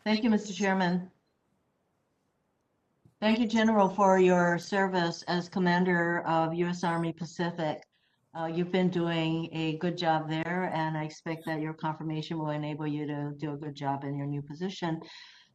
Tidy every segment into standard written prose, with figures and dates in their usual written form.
Thank you, Mr. Chairman. Thank you, General, for your service as Commander of U.S. Army Pacific. You've been doing a good job there, and I expect that your confirmation will enable you to do a good job in your new position.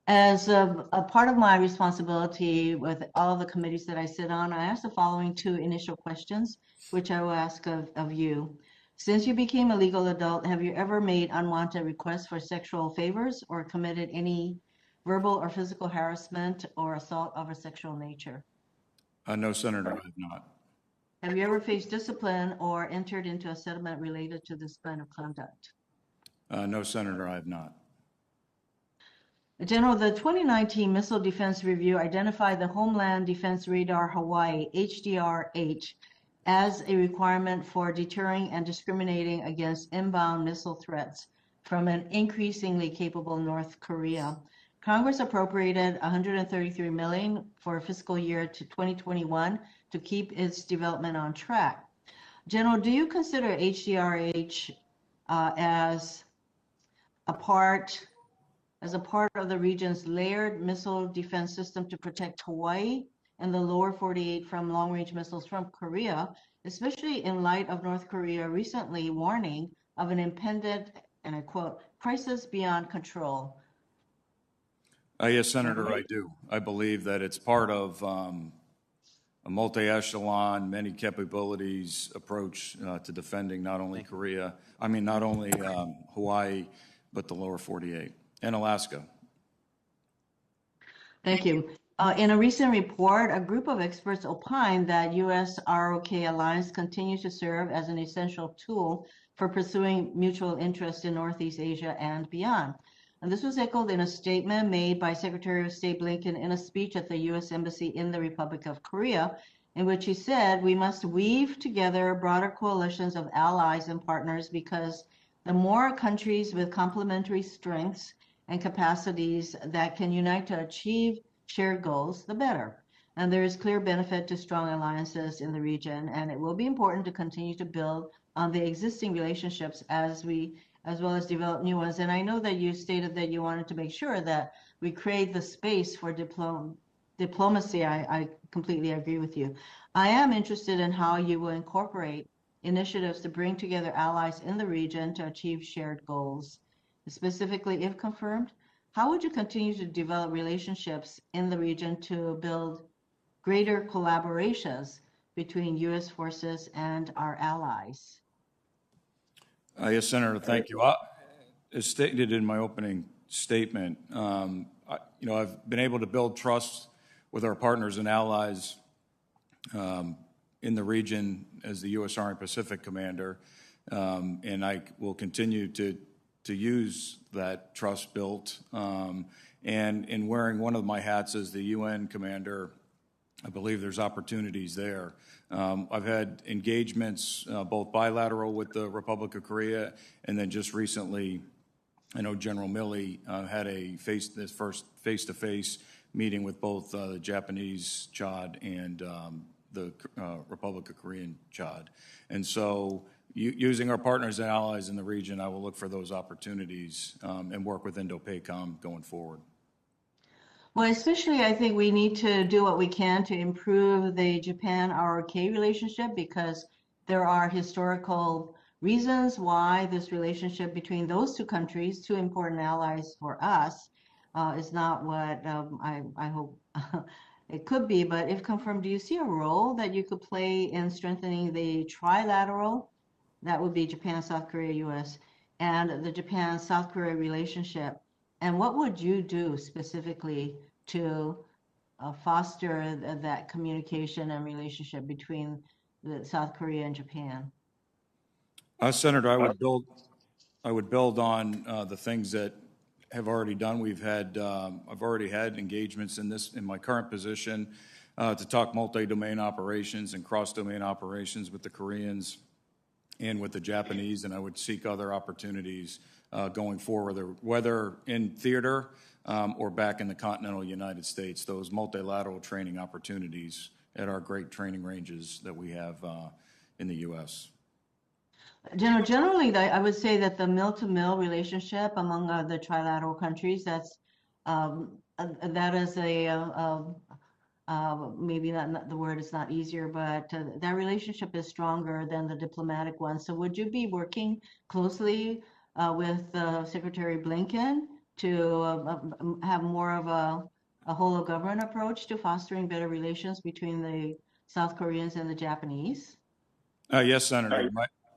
As a part of my responsibility with all the committees that I sit on, I ask the following two initial questions, which I will ask of you. Since you became a legal adult, have you ever made unwanted requests for sexual favors or committed any verbal or physical harassment or assault of a sexual nature? No, Senator, I have not. Have you ever faced discipline or entered into a settlement related to this kind of conduct? No, Senator, I have not. General, the 2019 Missile Defense Review identified the Homeland Defense Radar Hawaii, HDR-H, as a requirement for deterring and discriminating against inbound missile threats from an increasingly capable North Korea. Congress appropriated $133 million for fiscal year to 2021 to keep its development on track. General, do you consider HDR-H as a part of the region's layered missile defense system to protect Hawaii and the lower 48 from long-range missiles from Korea, especially in light of North Korea recently warning of an impending, and I quote, crisis beyond control? Yes, Senator, I do. I believe that it's part of a multi-echelon, many capabilities approach to defending not only Hawaii, but the lower 48 and Alaska. Thank you. In a recent report, a group of experts opined that USR Alliance continues to serve as an essential tool for pursuing mutual interest in Northeast Asia and beyond. And this was echoed in a statement made by Secretary of State Blinken in a speech at the U.S. Embassy in the Republic of Korea, in which he said, we must weave together broader coalitions of allies and partners because the more countries with complementary strengths and capacities that can unite to achieve shared goals, the better. And there is clear benefit to strong alliances in the region, and it will be important to continue to build on the existing relationships as well as develop new ones. And I know that you stated that you wanted to make sure that we create the space for diplomacy. I completely agree with you. I am interested in how you will incorporate initiatives to bring together allies in the region to achieve shared goals. Specifically, if confirmed, how would you continue to develop relationships in the region to build greater collaborations between U.S. forces and our allies? Yes, Senator, thank you. As stated in my opening statement, I've been able to build trust with our partners and allies in the region as the U.S. Army Pacific Commander, and I will continue to use that trust built. And in wearing one of my hats as the UN Commander, I believe there's opportunities there. I've had engagements, both bilateral with the Republic of Korea, and then just recently, I know General Milley had his first face-to-face meeting with both the Japanese Chad and the Republic of Korean Chad. And so, using our partners and allies in the region, I will look for those opportunities and work with Indo-PACOM going forward. Well, especially I think we need to do what we can to improve the Japan-ROK relationship, because there are historical reasons why this relationship between those two countries, two important allies for us, is not what I hope it could be. But if confirmed, do you see a role that you could play in strengthening the trilateral, that would be Japan, South Korea, U.S., and the Japan-South Korea relationship? And what would you do specifically to foster that communication and relationship between South Korea and Japan? Senator, I would build on the things that have already done. I've already had engagements in my current position to talk multi-domain operations and cross-domain operations with the Koreans and with the Japanese, and I would seek other opportunities going forward, whether in theater or back in the continental United States, those multilateral training opportunities at our great training ranges that we have in the U.S. Generally, I would say that the mill-to-mill relationship among the trilateral countries, that's That is maybe not the word is not easier, but that relationship is stronger than the diplomatic one. So would you be working closely with Secretary Blinken to have more of a whole of government approach to fostering better relations between the South Koreans and the Japanese? Yes, Senator.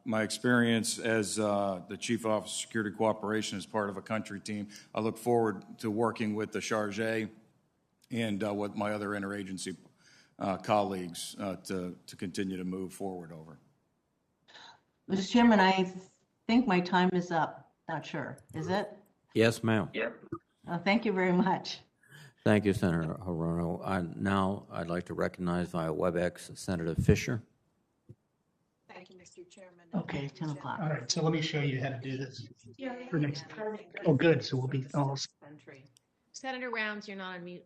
My experience as the Chief Office of Security Cooperation as part of a country team, I look forward to working with the Charge and with my other interagency colleagues to continue to move forward over. Mr. Chairman, I think my time is up. Not sure. Is it? Yes, ma'am. Thank you very much. Thank you, Senator Hirono. Now I'd like to recognize via WebEx Senator Fisher. Thank you, Mr. Chairman. Okay, 10 o'clock. All right, so let me show you how to do this for next. Oh, good. So we'll be all. Senator Rounds, you're not on mute.